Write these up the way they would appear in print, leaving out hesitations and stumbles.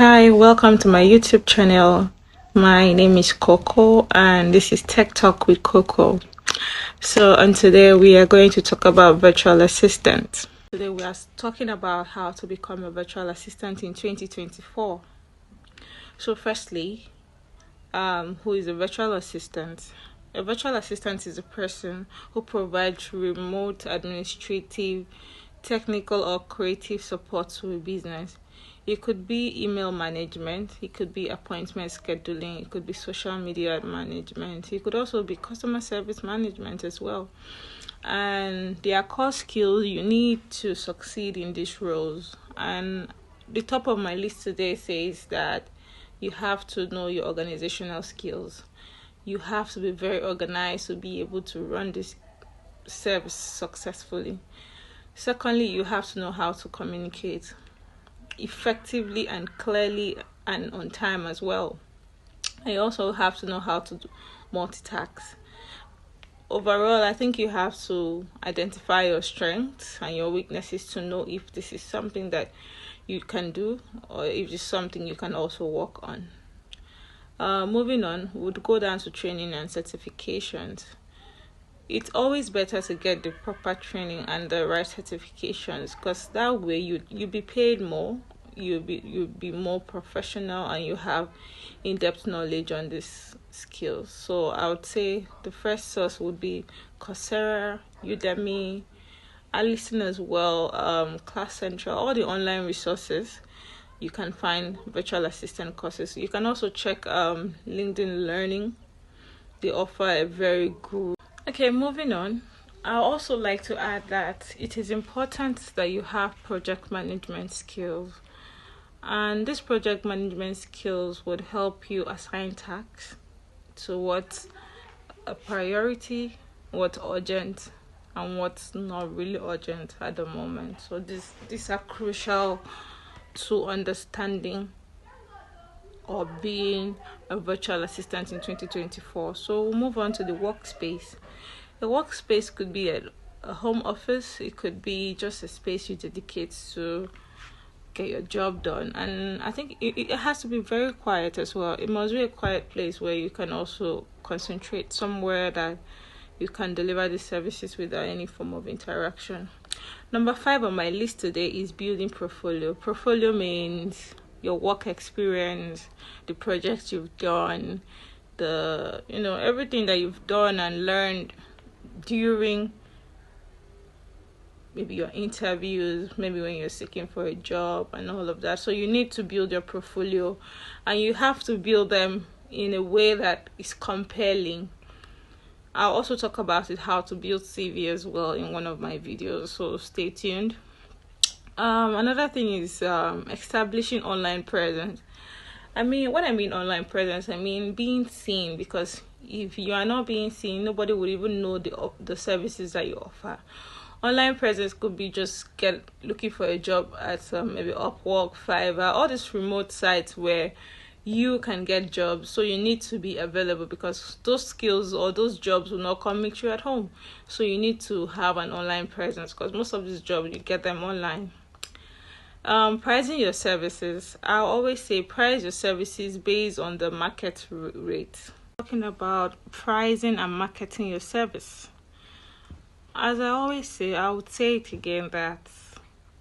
Hi, welcome to my YouTube channel. My name is Coco and this is Tech Talk with Coco. And today we are going to talk about virtual assistants. Today we are talking about how to become a virtual assistant in 2024. So firstly, who is a virtual assistant? A virtual assistant is a person who provides remote administrative, technical or creative support to a business. It could be email management, it could be appointment scheduling, it could be social media management, it could also be customer service management as well. And their core skills you need to succeed in these roles. And the top of my list today says that you have to know your organizational skills. You have to be very organized to be able to run this service successfully. Secondly, you have to know how to communicate effectively and clearly and on time as well. And you also have to know how to multitask. Overall, I think you have to identify your strengths and your weaknesses to know if this is something that you can do or if it's something you can also work on. Moving on, we'll go down to training and certifications. It's always better to get the proper training and the right certifications, because that way you'll be paid more, you'll be more professional, and you have in-depth knowledge on these skills. So I would say the first source would be Coursera, Udemy, I listen as well, Class Central, all the online resources. You can find virtual assistant courses. You can also check LinkedIn Learning. They offer a very good. Okay, moving on. I also like to add that it is important that you have project management skills. And these project management skills would help you assign tasks to what's a priority, what's urgent, and what's not really urgent at the moment. So these are crucial to understanding or being a virtual assistant in 2024. So we'll move on to the workspace. The workspace could be a home office, it could be just a space you dedicate to get your job done. And I think it has to be very quiet as well. It must be a quiet place where you can also concentrate, somewhere that you can deliver the services without any form of interaction. Number 5 on my list today is building portfolio. Portfolio means your work experience, the projects you've done, everything that you've done and learned during maybe your interviews, maybe when you're seeking for a job and all of that. So you need to build your portfolio, and you have to build them in a way that is compelling. I'll also talk about how to build CV as well in one of my videos, so stay tuned. Another thing is establishing online presence. When I mean online presence, I mean being seen, because if you are not being seen, nobody would even know the services that you offer. Online presence could be just looking for a job at maybe Upwork, Fiverr, all these remote sites where you can get jobs. So you need to be available, because those skills or those jobs will not come meet you at home. So you need to have an online presence, because most of these jobs you get them online. Pricing your services. I always say price your services based on the market rate. Talking about pricing and marketing your service. As I always say, I would say it again, that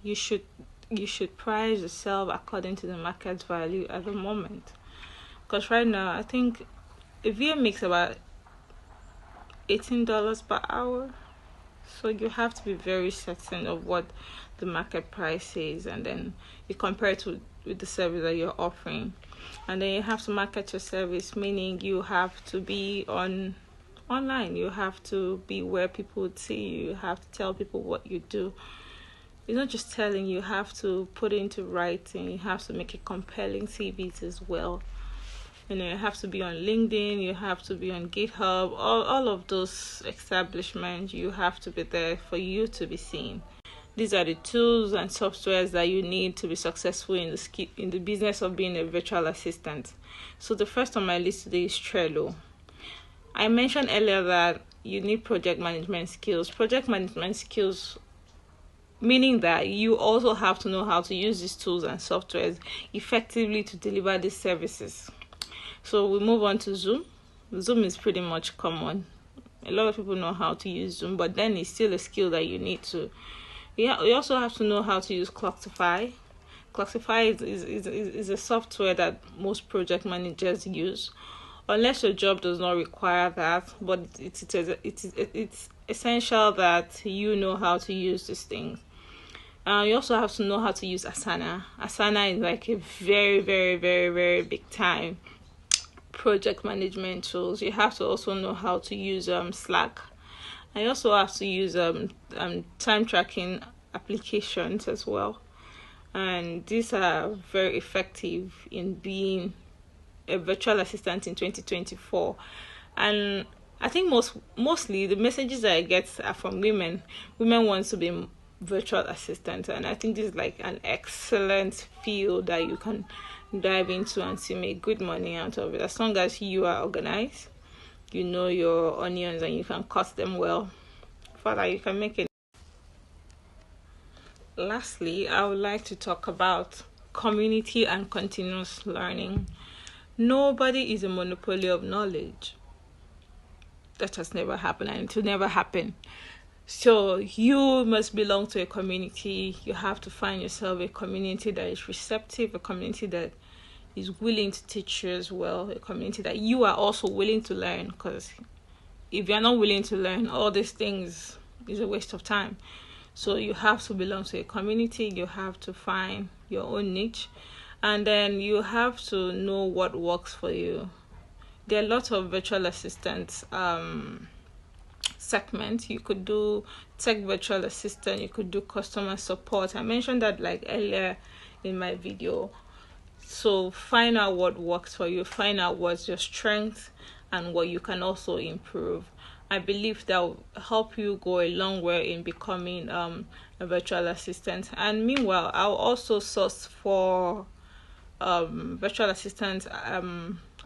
you should price yourself according to the market value at the moment. Because right now, I think a VA makes about $18 per hour. So you have to be very certain of what the market price is, and then you compare it with the service that you're offering. And then you have to market your service, meaning you have to be online. You have to be where people would see you. You have to tell people what you do. It's not just telling, you have to put it into writing. You have to make it compelling CVs as well. You have to be on LinkedIn, you have to be on GitHub, all of those establishments, you have to be there for you to be seen. These are the tools and softwares that you need to be successful in the business of being a virtual assistant. So the first on my list today is Trello. I mentioned earlier that you need project management skills. Project management skills meaning that you also have to know how to use these tools and softwares effectively to deliver these services. So we move on to Zoom. Zoom is pretty much common. A lot of people know how to use Zoom, but then it's still a skill that you need to. Yeah, you also have to know how to use Clockify. Clockify is a software that most project managers use, unless your job does not require that. But it's essential that you know how to use these things. You also have to know how to use Asana. Asana is like a very, very, very, very big time project management tools. You have to also know how to use Slack. I also have to use time tracking applications as well, and these are very effective in being a virtual assistant in 2024. And I think mostly the messages that I get are from women. Women want to be virtual assistants, and I think this is like an excellent field that you can dive into and to make good money out of it, as long as you are organized, you know your onions, and you can cut them well. For that, you can make it. Lastly, I would like to talk about community and continuous learning. Nobody is a monopoly of knowledge. That has never happened, and it will never happen. So you must belong to a community. You have to find yourself a community that is receptive, a community that is willing to teach you as well, a community that you are also willing to learn, because if you're not willing to learn, all these things is a waste of time. So you have to belong to a community, you have to find your own niche, and then you have to know what works for you. There are lots of virtual assistants segments. You could do tech virtual assistant, you could do customer support. I mentioned that like earlier in my video. So find out what works for you, find out what's your strength and what you can also improve. I believe that will help you go a long way in becoming a virtual assistant. And meanwhile, I'll also source for virtual assistant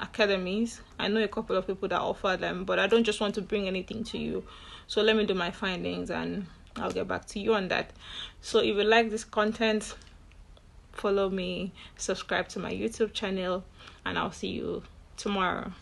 academies. I know a couple of people that offer them, but I don't just want to bring anything to you. So let me do my findings and I'll get back to you on that. So if you like this content, follow me, subscribe to my YouTube channel, and I'll see you tomorrow.